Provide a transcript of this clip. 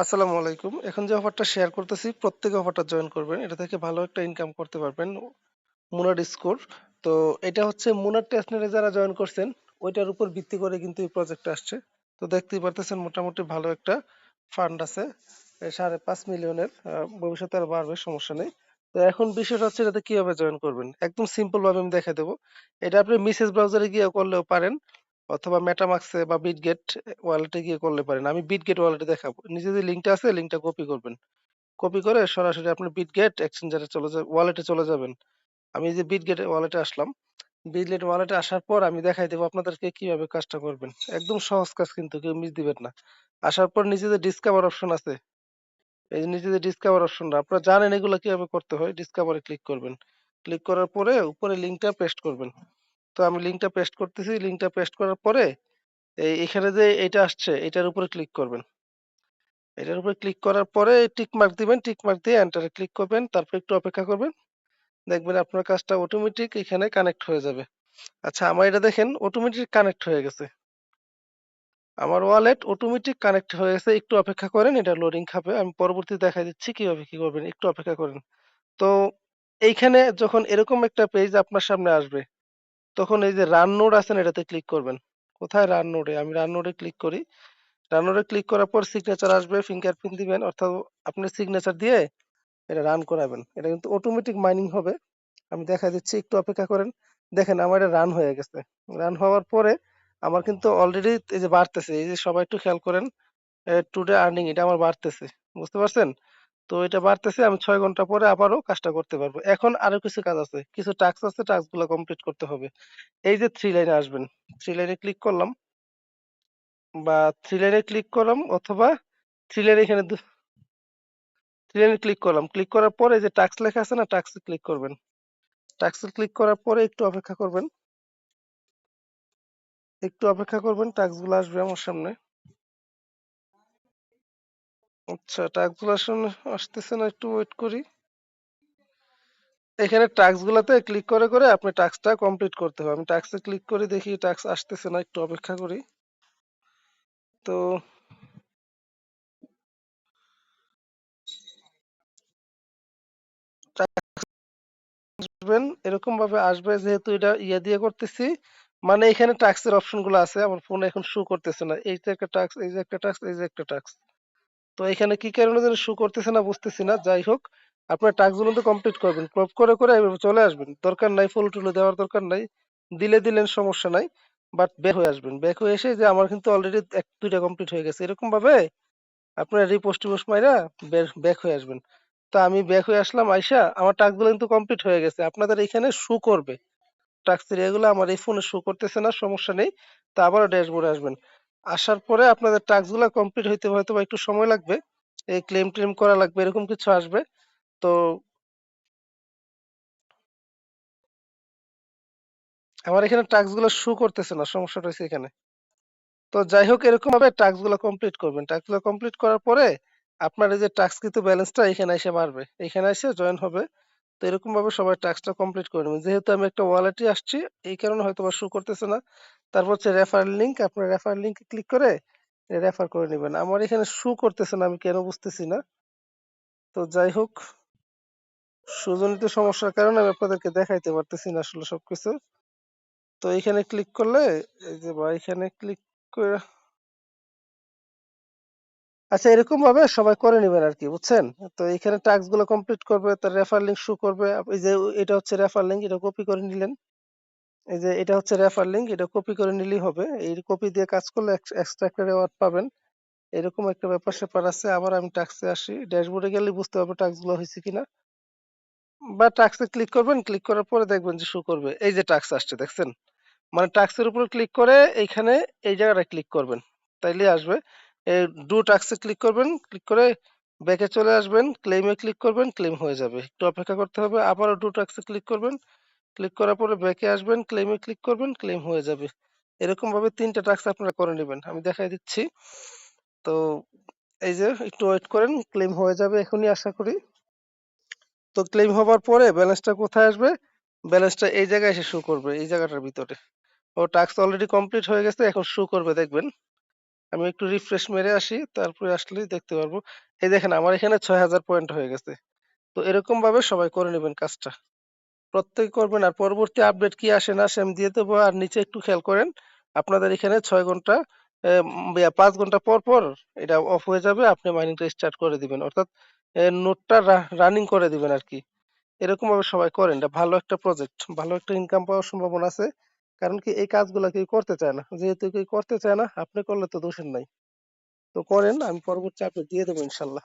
আসসালামু আলাইকুম। এখন যে অফারটা শেয়ার করতেছি প্রত্যেকে অফারটা জয়েন করবেন। এটা থেকে ভালো একটা ইনকাম করতে পারবেন। মুনার স্কোর। তো এটা হচ্ছে মুনার টেস্টনেটে যারা জয়েন করছেন ওইটার উপর ভিত্তি করে কিন্তু এই প্রজেক্টটা আসছে। তো দেখতেই পারতেছেন মোটামুটি ভালো একটা ফান্ড আছে। 5.5 মিলিয়নের ভবিষ্যতে আরো বাড়বে সমস্যা নেই। তো এখন বিষয়টা হচ্ছে এটাতে কিভাবে জয়েন করবেন। একদম সিম্পল ভাবে আমি দেখাই দেবো। এটা আপনি মিসেস ব্রাউজারে গিয়ে করলেও পারেন অথবা মেটামাক্সে বা বিটগেট ওয়ালেটে গিয়ে করলে পারেন। আমি বিটগেট ওয়ালেটে দেখাবো। নিচে যে লিঙ্কটা আছে লিঙ্কটা কপি করবেন। কপি করে সরাসরি আপনি বিটগেট এক্সচেঞ্জারে চলে যাবেন, ওয়ালেটে চলে যাবেন। আমি এই যে বিটগেট ওয়ালেটে আসলাম। বিটগেট ওয়ালেটে আসার পর আমি দেখাই দেবো আপনাদেরকে কিভাবে কাজটা করবেন। একদম সহজ কাজ কিন্তু কেউ মিস দিবেন না। আসার পর নিচে যে ডিসকভার অপশন আছে, এই যে নিচে যে ডিসকভার অপশনটা আপনারা জানেন এগুলো কিভাবে করতে হয়। ডিসকভারে ক্লিক করবেন। ক্লিক করার পরে উপরে লিঙ্কটা পেস্ট করবেন। তো আমি লিঙ্কটা পেস্ট করতেছি। লিঙ্কটা পেস্ট করার পরে এখানে যে এটা আসছে এটার উপরে ক্লিক করবেন। এটার উপরে ক্লিক করার পরে টিক মার্ক দিবেন। টিক মার্ক দিয়ে এন্টারে ক্লিক করবেন। তারপর একটু অপেক্ষা করবেন। দেখবেন আপনার কাজটা অটোমেটিক এখানে কানেক্ট হয়ে যাবে। আচ্ছা আমার এটা দেখেন অটোমেটিক কানেক্ট হয়ে গেছে। আমার ওয়ালেট অটোমেটিক কানেক্ট হয়ে গেছে। একটু অপেক্ষা করেন, এটা লোডিং খাবে। আমি পরবর্তীতে দেখাই দিচ্ছি কিভাবে কি করবেন। একটু অপেক্ষা করেন। তো এইখানে যখন এরকম একটা পেজ আপনার সামনে আসবে, তখন এই যে রান নোড আছেন এটাতে ক্লিক করবেন। কোথায় রান নোডে? আমি রান নোডে ক্লিক করি। রান নোডে ক্লিক করার পর সিগনেচার আসবে, ফিঙ্গারপ্রিন্ট দিবেন অর্থাৎ আপনি সিগনেচার দিয়ে এটা রান করাবেন। এটা কিন্তু অটোমেটিক মাইনিং হবে। আমি দেখাই দিচ্ছি, একটু অপেক্ষা করেন। দেখেন আমার এটা রান হয়ে গেছে। রান হওয়ার পরে আমার কিন্তু অলরেডি এই যে বাড়তেছে। এই যে সবাই একটু খেয়াল করেন, টুডে আর্নিং এটা আমার বাড়তেছে। বুঝতে পারছেন? তো এটা বাড়তেছে। আমি 6 ঘন্টা পরে আবারও কাজটা করতে পারবো। এখন আরো কিছু কাজ আছে, কিছু টাস্ক আছে, টাস্ক গুলো কমপ্লিট করতে হবে। এই যে থ্রি লাইনে আসবেন, থ্রি লাইনে ক্লিক করলাম বা থ্রি লাইনে ক্লিক করলাম অথবা থ্রি লাইনে এখানে থ্রি লাইনে ক্লিক করলাম। ক্লিক করার পরে যে টাস্ক লেখা আছে না, টাস্কে ক্লিক করবেন। টাস্কে ক্লিক করার পরে একটু অপেক্ষা করবেন। একটু অপেক্ষা করবেন, টাস্ক গুলো আসবে আমার সামনে। আচ্ছা টাস্ক গুলো আসলে আসতেছে না, একটু ওয়েট করি। এখানে টাস্ক গুলাতে ক্লিক করে করে আপনি টাস্কটা কমপ্লিট করতে হবে। আমি টাস্কে ক্লিক করে দেখি টাস্ক আসতেছে না, একটু অপেক্ষা করি। তো আসবেন এরকম ভাবে আসবে, যেহেতু এটা ইয়ে দিয়ে করতেছি, মানে এখানে টাস্কের অপশন গুলো আছে আমার ফোনে এখন শো করতেছে না। এই যে একটা টাস্ক, এই যে একটা টাস্ক, এই যে একটা টাস্ক। তো এখানে কি কারণে যেন শো করতেছে না বুঝতেছি না। যাই হোক, আপনার টাস্ক গুলো তো কমপ্লিট করবেন। ক্রপ করে করে এভাবে চলে আসবেন। দরকার নাই ফলো টুলো দেওয়ার দরকার নাই। দিলে দিলেন সমস্যা নাই। বাট ব্যাক হয়ে আসবেন। ব্যাক হয়ে এসে যে আমার কিন্তু অলরেডি এক দুইটা কমপ্লিট হয়ে গেছে। এরকম ভাবে আপনার রিপোস্ট টিপোস্ট মাইরা ব্যাক হয়ে আসবেন। তো আমি ব্যাক হয়ে আসলাম, আইসা আমার টাস্ক গুলো কিন্তু কমপ্লিট হয়ে গেছে। আপনাদের এখানে শো করবে টাস্ক এরিয়াগুলো। আমার এই ফোনে শো করতেছে না, সমস্যা নেই। তো আবারও ড্যাশবোর্ডে আসবেন। আসার পরে আপনাদের টাস্ক গুলো কমপ্লিট হইতে হয়তো বা একটু সময় লাগবে। এই ক্লেম টেম করা লাগবে, এরকম কিছু আসবে। তো আমার এখানে টাস্ক গুলো শো করতেছে না, সমস্যাটা হচ্ছে এখানে। তো যাই হোক, এরকম ভাবে টাস্ক গুলো কমপ্লিট করবেন। টাস্ক গুলো কমপ্লিট করার পরে আপনার এই যে টাস্ক কিন্তু ব্যালেন্সটা এখানে এসে বাড়বে, এখানে এসে জয়েন হবে। তো এরকম ভাবে সবাই টাস্কটা কমপ্লিট করে নেবেন। যেহেতু আমি একটা ওয়ালেটে আসছি, এই কারণে হয়তো বা শো করতেছে না। তারপর হচ্ছে রেফার লিংক, আপনার রেফার লিংকে ক্লিক করে রেফার করে নেবেন। আমার এখানে শো করতেছে না, আমি কেন বুঝতেছি না। তো যাই হোক, সুজনিত সমস্যার কারণে আমি আপনাদেরকে দেখাইতে পারতেছি না আসলে সবকিছু। তো এখানে ক্লিক করলে, এই যে বা এখানে ক্লিক করে, আচ্ছা এরকম ভাবে সবাই করে নেবেন আর কি, বুঝছেন? তো এখানে টাস্ক গুলো কমপ্লিট করবে, তার রেফার লিংক শো করবে। এই যে এটা হচ্ছে রেফার লিংক, এটা কপি করে নিলেন। এই যে এটা হচ্ছে রেফার লিংক, এটা কপি করে নিলেই হবে। এই কপি দিয়ে কাজ করলে এক্সট্রা একটা রেওয়ার্ড পাবেন। এরকম একটা ব্যাপার স্যাপার আছে। আবার আমি টাস্কে আসি, ড্যাশবোর্ডে গেলে বুঝতে হবে টাস্ক গুলো হয়েছে কিনা। বা টাস্কে ক্লিক করবেন, ক্লিক করার পরে দেখবেন যে শো করবে। এই যে টাস্ক আসছে দেখছেন, মানে টাস্কের উপর ক্লিক করে এইখানে এই জায়গাটা ক্লিক করবেন, তাইলে আসবে। এই ডু টাস্কে ক্লিক করবেন, ক্লিক করে ব্যাকে চলে আসবেন, ক্লেমে ক্লিক করবেন, ক্লেম হয়ে যাবে। একটু অপেক্ষা করতে হবে। আবারও ডু টাস্কে ক্লিক করবেন, ক্লিক করার পরে ব্যাকে আসবেন, ক্লেমে ক্লিক করবেন, ক্লেম হয়ে যাবে। এরকম ভাবে 3টা টাস্ক আপনারা করে নেবেন। আমি দেখাই দিচ্ছি। তো এই যে একটু ওয়েট করেন, ক্লেম হয়ে যাবে এখনই আশা করি। তো ক্লেম হবার পরে ব্যালেন্সটা কোথায় আসবে? ব্যালেন্সটা এই জায়গায় এসে শো করবে, এই জায়গাটার ভিতরে। ও টাস্ক অলরেডি কমপ্লিট হয়ে গেছে, এখন শো করবে দেখবেন। আমি একটু রিফ্রেশ মেরে আসি, তারপরে আসলেই দেখতে পারবো। এই দেখেন আমার এখানে ৬,০০০ পয়েন্ট হয়ে গেছে। তো এরকম ভাবে সবাই করে নিবেন কাজটা। প্রত্যেকে করবেন, আর পরবর্তী আপডেট কি আসে না আসে আমি দিয়ে দেবো। আর নিচে একটু খেয়াল করেন, আপনাদের এখানে ৬ ঘন্টা ৫ ঘন্টা পর পর এটা অফ হয়ে যাবে, আপনি মাইনিংটা স্টার্ট করে দিবেন, অর্থাৎ নোডটা রানিং করে দিবেন আর কি। এরকম ভাবে সবাই করেন, এটা ভালো একটা প্রজেক্ট, ভালো একটা ইনকাম পাওয়ার সম্ভাবনা আছে। কারণ কি এই কাজগুলা কেউ করতে চায় না, যেহেতু কেউ করতে চায় না, আপনি করলে তো দোষের নাই। তো করেন, আমি পরবর্তী আপডেট দিয়ে দেবো ইনশাল্লাহ।